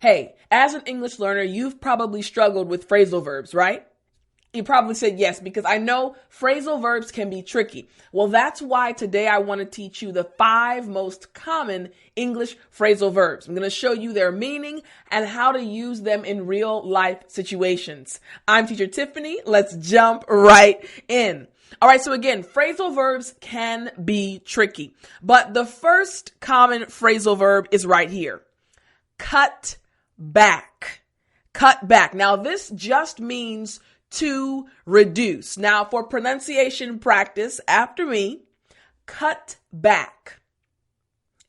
Hey, as an English learner, you've probably struggled with phrasal verbs, right? You probably said yes, because I know phrasal verbs can be tricky. Well, that's why today I want to teach you the 5 most common English phrasal verbs. I'm going to show you their meaning and how to use them in real life situations. I'm Teacher Tiffany. Let's jump right in. All right, so again, phrasal verbs can be tricky, but the first common phrasal verb is right here. Cut back. Cut back. Now, this just means to reduce. Now, for pronunciation practice, after me, cut back.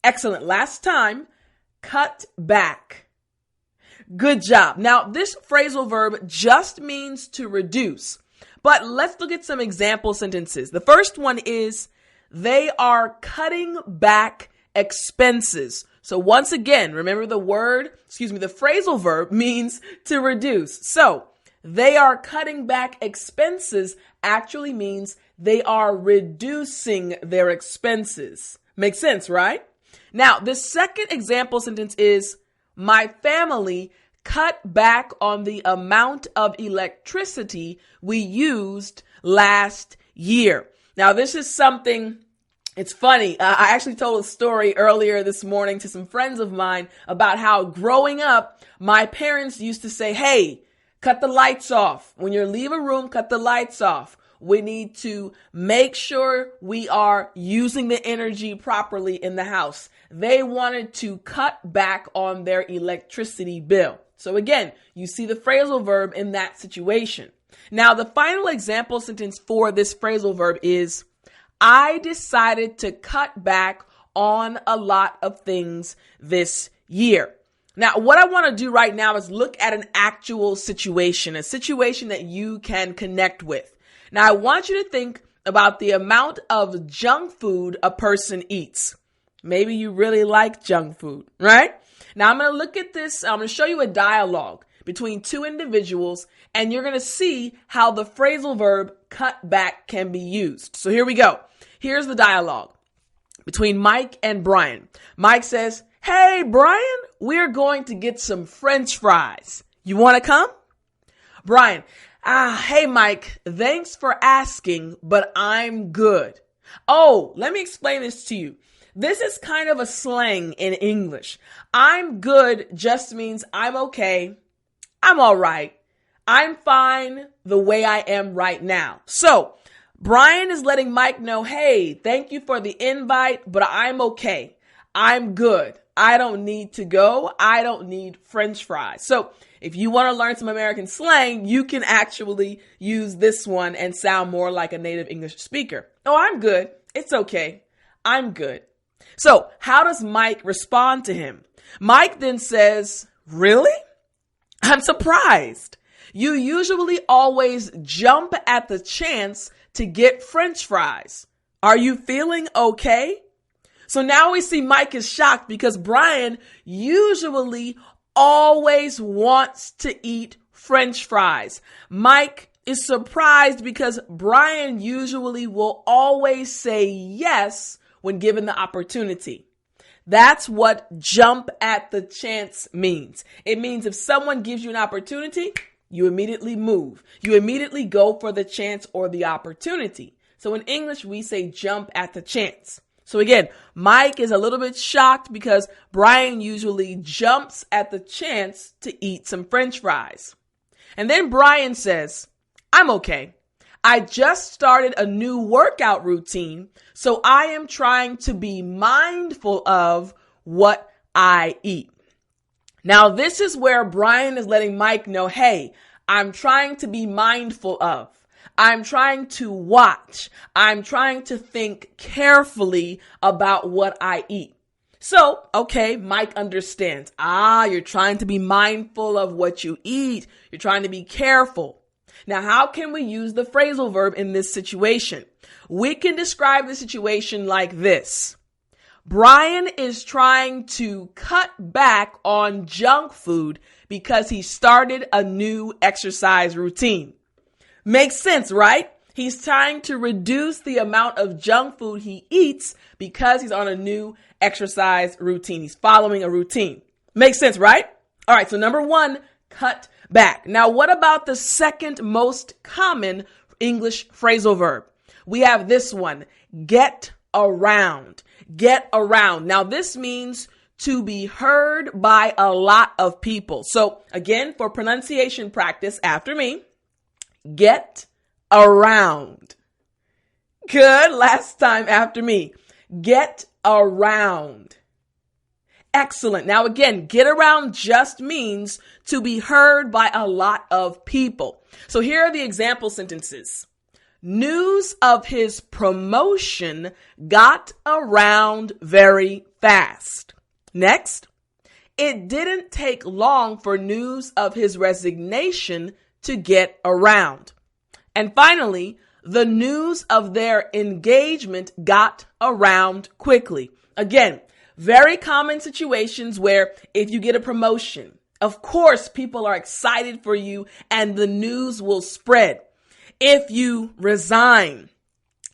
Excellent. Last time, cut back. Good job. Now, this phrasal verb just means to reduce, but let's look at some example sentences. The first one is, they are cutting back expenses. So once again, remember the phrasal verb means to reduce. So, they are cutting back expenses actually means they are reducing their expenses. Makes sense, right? Now, the second example sentence is, my family cut back on the amount of electricity we used last year. Now, this is something, it's funny. I actually told a story earlier this morning to some friends of mine about how growing up, my parents used to say, hey, cut the lights off. When you leave a room, cut the lights off. We need to make sure we are using the energy properly in the house. They wanted to cut back on their electricity bill. So again, you see the phrasal verb in that situation. Now, the final example sentence for this phrasal verb is, I decided to cut back on a lot of things this year. Now, what I want to do right now is look at an actual situation, a situation that you can connect with. Now, I want you to think about the amount of junk food a person eats. Maybe you really like junk food, right? Now, I'm going to look at this. I'm going to show you a dialogue between 2 individuals, and you're going to see how the phrasal verb cut back can be used. So here we go. Here's the dialogue between Mike and Brian. Mike says, hey, Brian, we're going to get some French fries. You want to come? Brian, hey, Mike, thanks for asking, but I'm good. Oh, let me explain this to you. This is kind of a slang in English. I'm good just means I'm okay. I'm all right. I'm fine the way I am right now. So Brian is letting Mike know, hey, thank you for the invite, but I'm okay. I'm good. I don't need to go. I don't need French fries. So if you want to learn some American slang, you can actually use this one and sound more like a native English speaker. Oh, I'm good. It's okay. I'm good. So how does Mike respond to him? Mike then says, really? I'm surprised. You usually always jump at the chance to get French fries. Are you feeling okay? So now we see Mike is shocked because Brian usually always wants to eat French fries. Mike is surprised because Brian usually will always say yes when given the opportunity. That's what jump at the chance means. It means if someone gives you an opportunity, you immediately move. You immediately go for the chance or the opportunity. So in English, we say jump at the chance. So again, Mike is a little bit shocked because Brian usually jumps at the chance to eat some French fries. And then Brian says, I'm okay. I just started a new workout routine, so I am trying to be mindful of what I eat. Now, this is where Brian is letting Mike know, hey, I'm trying to be mindful of. I'm trying to watch. I'm trying to think carefully about what I eat. So, okay, Mike understands. You're trying to be mindful of what you eat. You're trying to be careful. Now, how can we use the phrasal verb in this situation? We can describe the situation like this. Brian is trying to cut back on junk food because he started a new exercise routine. Makes sense, right? He's trying to reduce the amount of junk food he eats because he's on a new exercise routine. He's following a routine. Makes sense, right? All right, so number one, cut back. Now, what about the second most common English phrasal verb? We have this one, get around. Get around. Now, this means to be heard by a lot of people. So again, for pronunciation practice after me, get around. Good. Last time after me, get around. Excellent. Now again, get around just means to be heard by a lot of people. So here are the example sentences. News of his promotion got around very fast. Next, it didn't take long for news of his resignation to get around. And finally, the news of their engagement got around quickly. Again, very common situations where if you get a promotion, of course, people are excited for you and the news will spread. If you resign,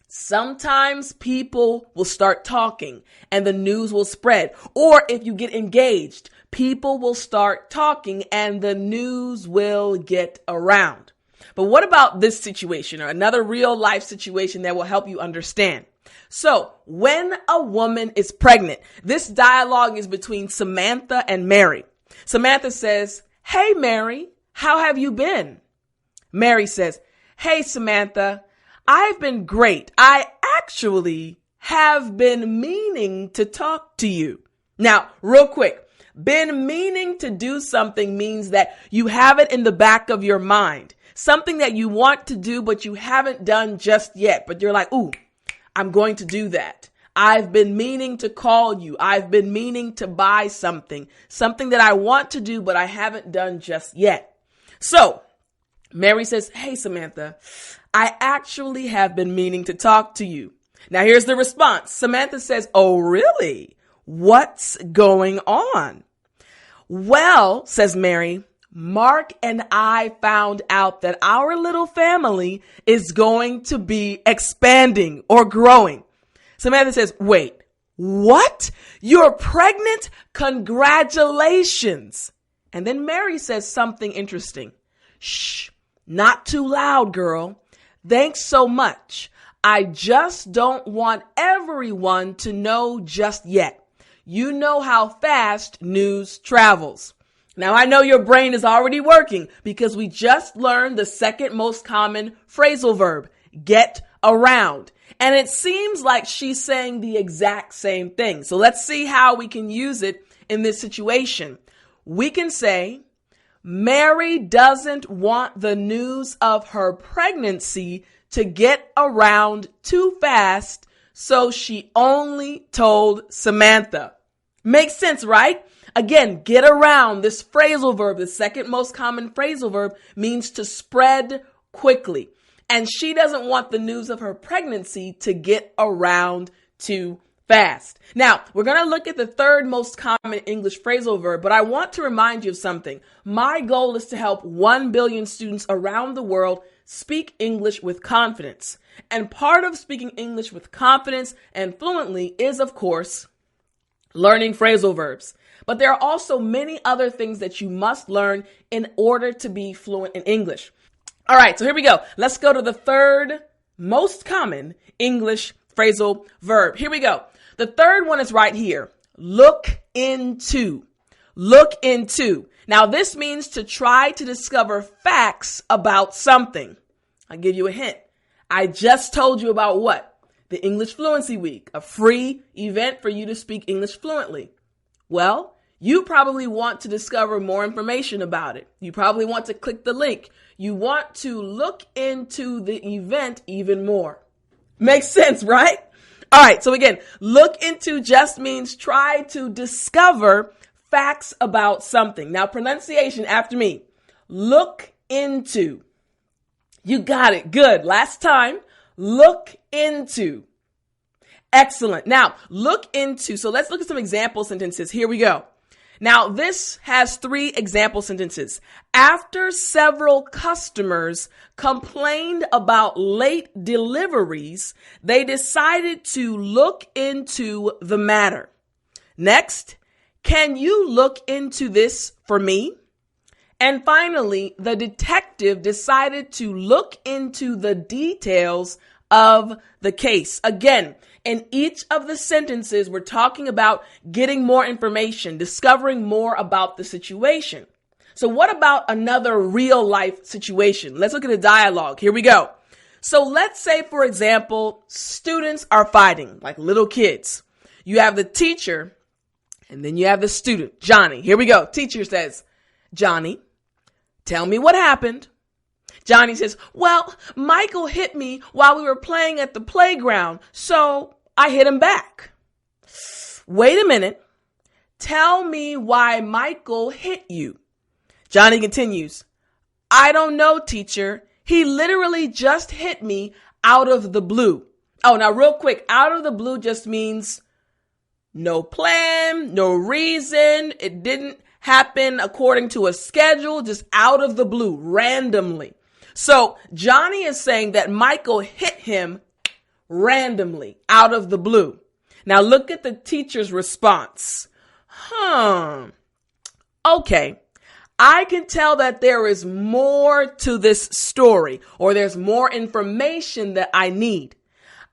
sometimes people will start talking and the news will spread. Or if you get engaged, people will start talking and the news will get around. But what about this situation, or another real life situation that will help you understand? So when a woman is pregnant, this dialogue is between Samantha and Mary. Samantha says, "Hey, Mary, how have you been?" Mary says, "Hey, Samantha, I've been great. I actually have been meaning to talk to you." Now, real quick, been meaning to do something means that you have it in the back of your mind. Something that you want to do, but you haven't done just yet. But you're like, ooh, I'm going to do that. I've been meaning to call you. I've been meaning to buy something that I want to do, but I haven't done just yet. So Mary says, "Hey, Samantha, I actually have been meaning to talk to you." Now here's the response. Samantha says, "Oh, really? What's going on?" "Well," says Mary, "Mark and I found out that our little family is going to be expanding or growing." Samantha says, "Wait, what? You're pregnant? Congratulations." And then Mary says something interesting. "Shh, not too loud, girl. Thanks so much. I just don't want everyone to know just yet. You know how fast news travels." Now, I know your brain is already working because we just learned the second most common phrasal verb, get around. And it seems like she's saying the exact same thing. So let's see how we can use it in this situation. We can say, Mary doesn't want the news of her pregnancy to get around too fast, so she only told Samantha. Makes sense, right? Again, get around, this phrasal verb, the second most common phrasal verb, means to spread quickly. And she doesn't want the news of her pregnancy to get around too fast. Now, we're going to look at the third most common English phrasal verb, but I want to remind you of something. My goal is to help 1 billion students around the world speak English with confidence. And part of speaking English with confidence and fluently is, of course, learning phrasal verbs. But there are also many other things that you must learn in order to be fluent in English. All right, so here we go. Let's go to the third most common English phrasal verb. Here we go. The third one is right here. Look into. Look into. Now, this means to try to discover facts about something. I'll give you a hint. I just told you about what? The English Fluency Week, a free event for you to speak English fluently. Well, you probably want to discover more information about it. You probably want to click the link. You want to look into the event even more. Makes sense, right? All right. So again, look into just means try to discover facts about something. Now, pronunciation after me. Look into. You got it. Good. Last time. Look into. Excellent. Now, look into. So let's look at some example sentences. Here we go. Now, this has 3 example sentences. After several customers complained about late deliveries, they decided to look into the matter. Next, Can you look into this for me? And finally, the detective decided to look into the details of the case. Again, in each of the sentences, we're talking about getting more information, discovering more about the situation. So what about another real life situation? Let's look at a dialogue. Here we go. So let's say, for example, students are fighting like little kids. You have the teacher and then you have the student, Johnny. Here we go. Teacher says, Johnny, tell me what happened. Johnny says, well, Michael hit me while we were playing at the playground, so I hit him back. Wait a minute. Tell me why Michael hit you. Johnny continues, I don't know, teacher. He literally just hit me out of the blue. Oh, now real quick, out of the blue just means no plan, no reason. It didn't happen according to a schedule, just out of the blue, randomly. So Johnny is saying that Michael hit him randomly, out of the blue. Now look at the teacher's response. Okay. I can tell that there is more to this story, or there's more information that I need.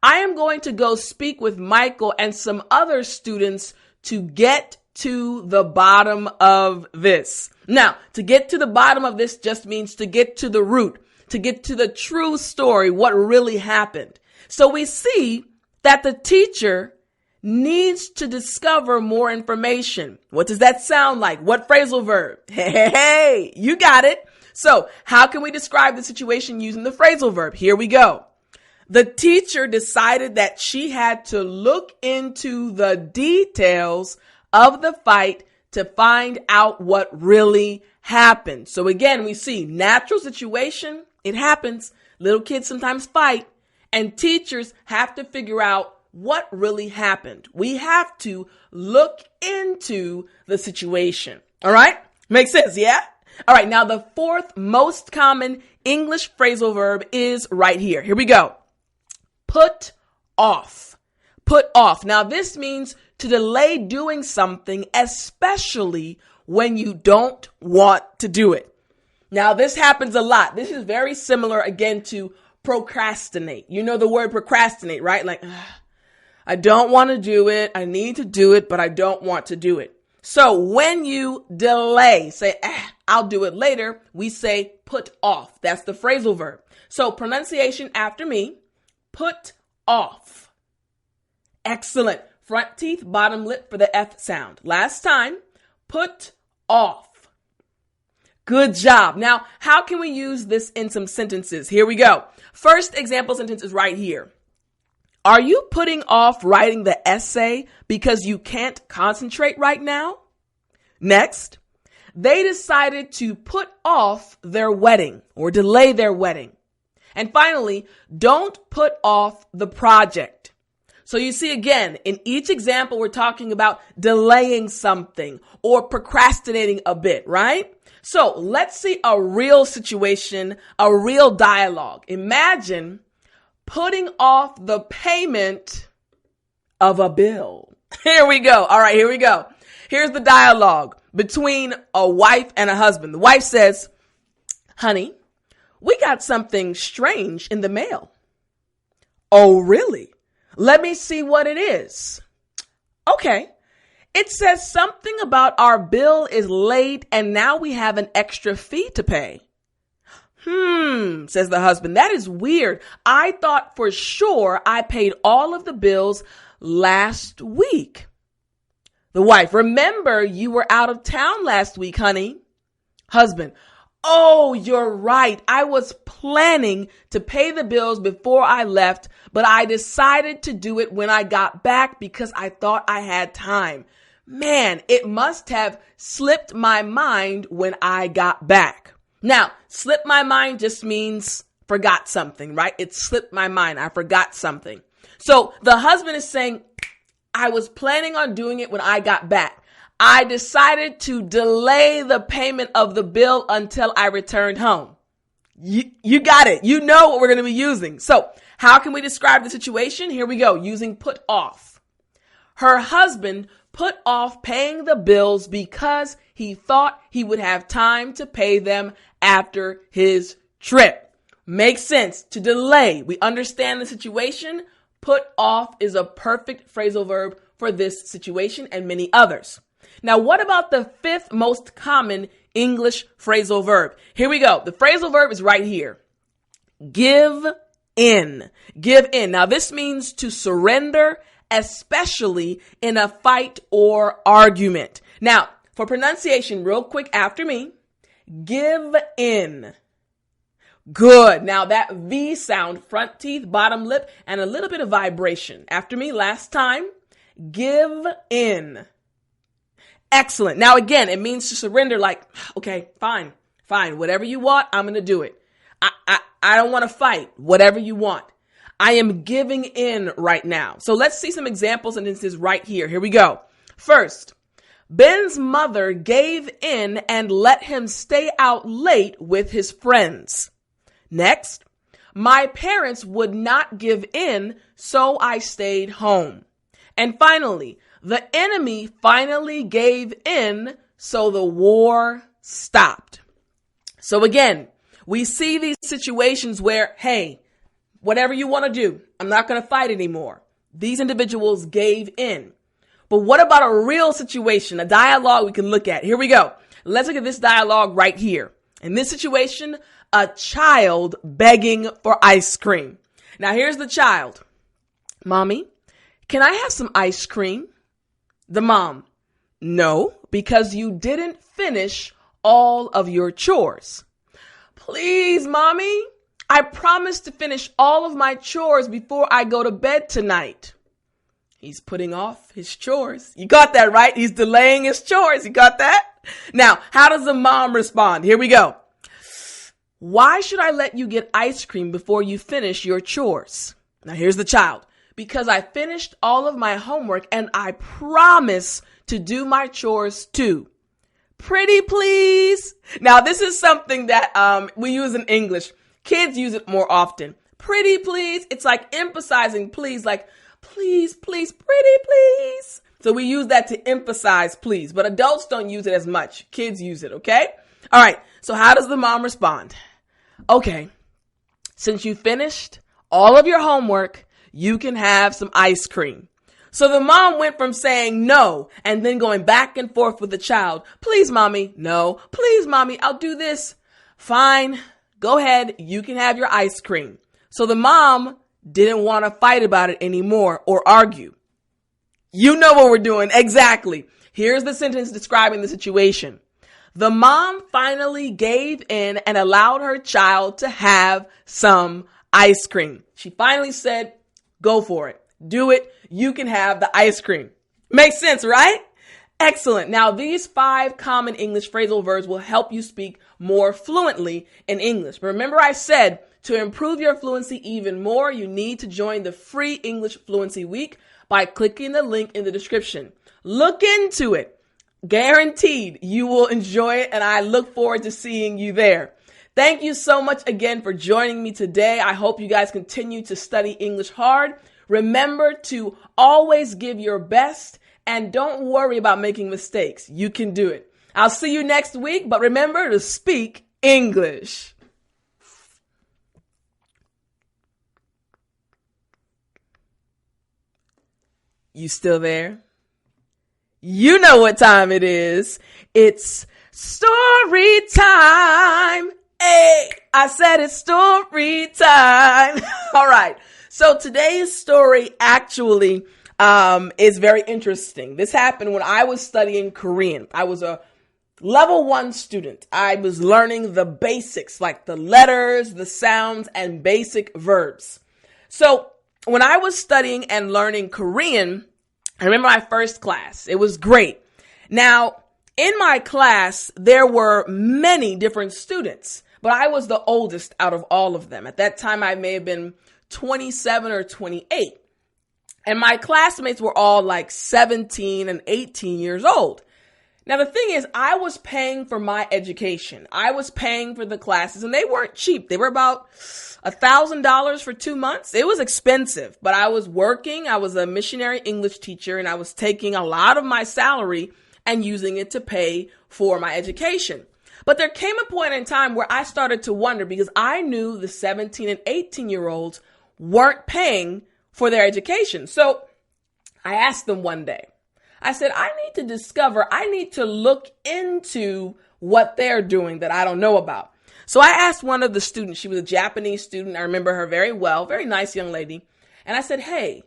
I am going to go speak with Michael and some other students to get to the bottom of this. Now, to get to the bottom of this just means to get to the root, to get to the true story, what really happened. So we see that the teacher needs to discover more information. What does that sound like? What phrasal verb? Hey, you got it. So how can we describe the situation using the phrasal verb? Here we go. The teacher decided that she had to look into the details of the fight to find out what really happened. So again, we see natural situation. It happens. Little kids sometimes fight, and teachers have to figure out what really happened. We have to look into the situation. All right? Makes sense, yeah? All right, now the fourth most common English phrasal verb is right here. Here we go. Put off. Put off. Now this means to delay doing something, especially when you don't want to do it. Now this happens a lot. This is very similar again to procrastinate. You know the word procrastinate, right? Like, I don't want to do it. I need to do it, but I don't want to do it. So when you delay, say, I'll do it later, we say put off. That's the phrasal verb. So pronunciation after me, put off. Excellent. Front teeth, bottom lip for the F sound. Last time, put off. Good job. Now, how can we use this in some sentences? Here we go. First example sentence is right here. Are you putting off writing the essay because you can't concentrate right now? Next, they decided to put off their wedding or delay their wedding. And finally, don't put off the project. So you see again, in each example, we're talking about delaying something or procrastinating a bit, right? So let's see a real situation, a real dialogue. Imagine putting off the payment of a bill. Here we go. All right, here we go. Here's the dialogue between a wife and a husband. The wife says, honey, we got something strange in the mail. Oh, really? Let me see what it is. Okay. It says something about our bill is late and now we have an extra fee to pay. Says the husband. That is weird. I thought for sure I paid all of the bills last week. The wife, remember you were out of town last week, honey. Husband, oh, you're right. I was planning to pay the bills before I left, but I decided to do it when I got back because I thought I had time. Man, it must have slipped my mind when I got back. Now, slip my mind just means forgot something, right? It slipped my mind. I forgot something. So the husband is saying, I was planning on doing it when I got back. I decided to delay the payment of the bill until I returned home. You got it. You know what we're going to be using. So how can we describe the situation? Here we go. Using put off. Her husband put off paying the bills because he thought he would have time to pay them after his trip. Makes sense. To delay. We understand the situation. Put off is a perfect phrasal verb for this situation and many others. Now, what about the fifth most common English phrasal verb? Here we go. The phrasal verb is right here. Give in. Give in. Now, this means to surrender, especially in a fight or argument. Now, for pronunciation, real quick after me, give in. Good. Now that V sound, front teeth, bottom lip, and a little bit of vibration. After me, last time, give in. Excellent. Now again, it means to surrender like, okay, fine, whatever you want, I'm going to do it. I don't want to fight, whatever you want. I am giving in right now. So let's see some examples, and this is right here. Here we go. First, Ben's mother gave in and let him stay out late with his friends. Next, my parents would not give in, so I stayed home. And finally, the enemy finally gave in, so the war stopped. So again, we see these situations where, hey, whatever you want to do, I'm not going to fight anymore. These individuals gave in. But what about a real situation, a dialogue we can look at? Here we go. Let's look at this dialogue right here. In this situation, a child begging for ice cream. Now here's the child. Mommy, can I have some ice cream? The mom, no, because you didn't finish all of your chores. Please, mommy, I promised to finish all of my chores before I go to bed tonight. He's putting off his chores. You got that, right? He's delaying his chores. You got that? Now, how does the mom respond? Here we go. Why should I let you get ice cream before you finish your chores? Now, here's the child. Because I finished all of my homework and I promise to do my chores too. Pretty please. Now, this is something that we use in English. Kids use it more often. Pretty please. It's like emphasizing please, like please, please, pretty please. So we use that to emphasize please, but adults don't use it as much. Kids use it, okay? All right. So how does the mom respond? Okay. Since you finished all of your homework, you can have some ice cream. So the mom went from saying no and then going back and forth with the child. Please, mommy. No. Please, mommy. I'll do this. Fine. Go ahead. You can have your ice cream. So the mom didn't want to fight about it anymore or argue. You know what we're doing. Exactly. Here's the sentence describing the situation. The mom finally gave in and allowed her child to have some ice cream. She finally said, go for it. Do it. You can have the ice cream. Makes sense, right? Excellent. Now, these 5 common English phrasal verbs will help you speak more fluently in English. But remember I said to improve your fluency even more, you need to join the free English Fluency Week by clicking the link in the description. Look into it. Guaranteed you will enjoy it, and I look forward to seeing you there. Thank you so much again for joining me today. I hope you guys continue to study English hard. Remember to always give your best and don't worry about making mistakes. You can do it. I'll see you next week, but remember to speak English. You still there? You know what time it is. It's story time. Hey, I said it's story time. All right. So today's story actually is very interesting. This happened when I was studying Korean. I was a level 1 student. I was learning the basics, like the letters, the sounds, and basic verbs. So when I was studying and learning Korean, I remember my first class. It was great. Now, in my class, there were many different students, but I was the oldest out of all of them. At that time, I may have been 27 or 28. And my classmates were all like 17 and 18 years old. Now, the thing is, I was paying for my education. I was paying for the classes, and they weren't cheap. They were about $1,000 for 2 months. It was expensive, but I was working. I was a missionary English teacher, and I was taking a lot of my salary and using it to pay for my education. But there came a point in time where I started to wonder, because I knew the 17 and 18-year-olds weren't paying for their education. So I asked them one day, I said, I need to look into what they're doing that I don't know about. So I asked one of the students, she was a Japanese student. I remember her very well, very nice young lady. And I said, hey,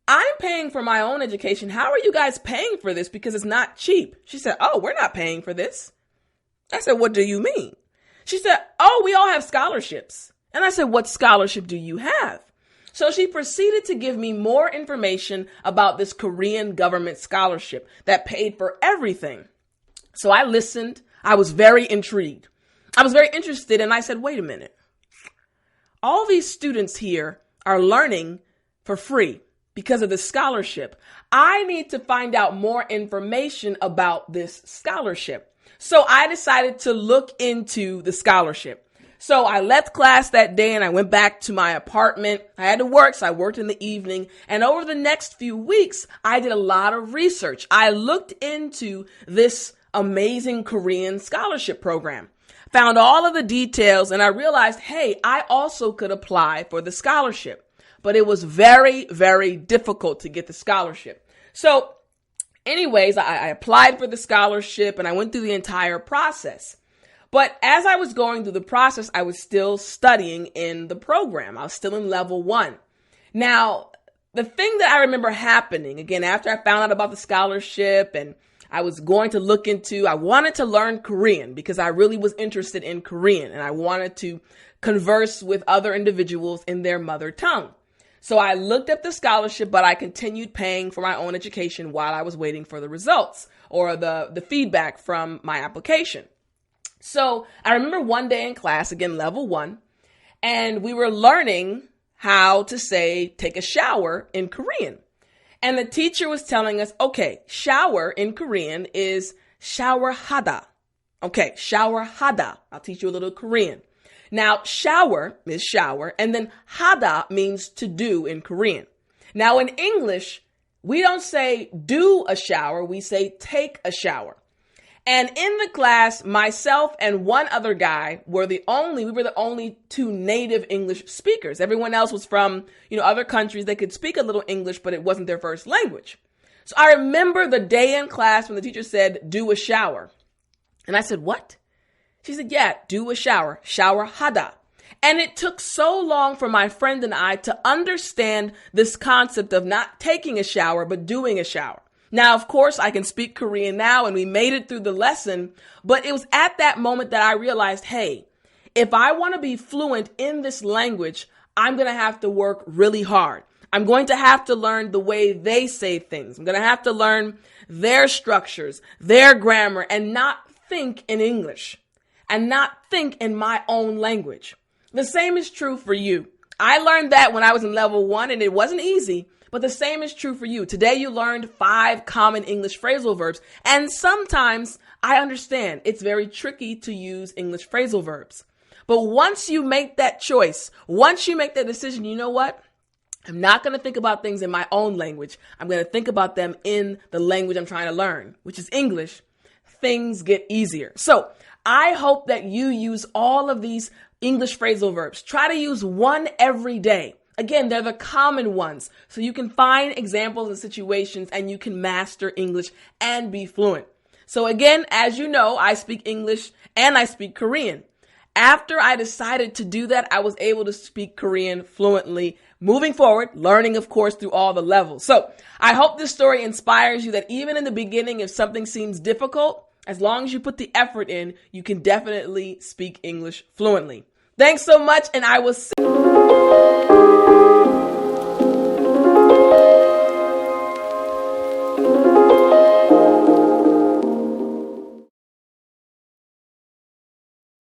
I'm paying for my own education. How are you guys paying for this? Because it's not cheap. She said, oh, we're not paying for this. I said, what do you mean? She said, oh, we all have scholarships. And I said, what scholarship do you have? So she proceeded to give me more information about this Korean government scholarship that paid for everything. So I listened. I was very intrigued. I was very interested. And I said, wait a minute. All these students here are learning for free because of the scholarship. I need to find out more information about this scholarship. So I decided to look into the scholarship. So I left class that day and I went back to my apartment. I had to work, so I worked in the evening. And over the next few weeks, I did a lot of research. I looked into this amazing Korean scholarship program, found all of the details, and I realized, hey, I also could apply for the scholarship. But it was very, very difficult to get the scholarship. So anyways, I applied for the scholarship and I went through the entire process. But as I was going through the process, I was still studying in the program. I was still in level 1. Now, the thing that I remember happening, again, after I found out about the scholarship and I was going to look into, I wanted to learn Korean because I really was interested in Korean and I wanted to converse with other individuals in their mother tongue. So I looked up the scholarship, but I continued paying for my own education while I was waiting for the results or the feedback from my application. So I remember one day in class, again, level 1, and we were learning how to say, take a shower in Korean. And the teacher was telling us, okay, shower in Korean is shower hada. Okay, shower hada. I'll teach you a little Korean. Now, shower is shower, and then hada means to do in Korean. Now, in English, we don't say do a shower, we say take a shower. And in the class, myself and one other guy we were the only 2 native English speakers. Everyone else was from, other countries. They could speak a little English, but it wasn't their first language. So I remember the day in class when the teacher said, do a shower. And I said, what? She said, yeah, do a shower, shower hada. And it took so long for my friend and I to understand this concept of not taking a shower, but doing a shower. Now, of course, I can speak Korean now and we made it through the lesson, but it was at that moment that I realized, hey, if I want to be fluent in this language, I'm going to have to work really hard. I'm going to have to learn the way they say things. I'm going to have to learn their structures, their grammar, and not think in English and not think in my own language. The same is true for you. I learned that when I was in level 1 and it wasn't easy. But the same is true for you. Today you learned 5 common English phrasal verbs. And sometimes I understand it's very tricky to use English phrasal verbs. But once you make that choice, once you make that decision, you know what? I'm not going to think about things in my own language. I'm going to think about them in the language I'm trying to learn, which is English. Things get easier. So I hope that you use all of these English phrasal verbs. Try to use one every day. Again, they're the common ones, so you can find examples and situations and you can master English and be fluent. So again, as you know, I speak English and I speak Korean. After I decided to do that, I was able to speak Korean fluently. Moving forward, learning, of course, through all the levels. So I hope this story inspires you that even in the beginning, if something seems difficult, as long as you put the effort in, you can definitely speak English fluently. Thanks so much, and I will see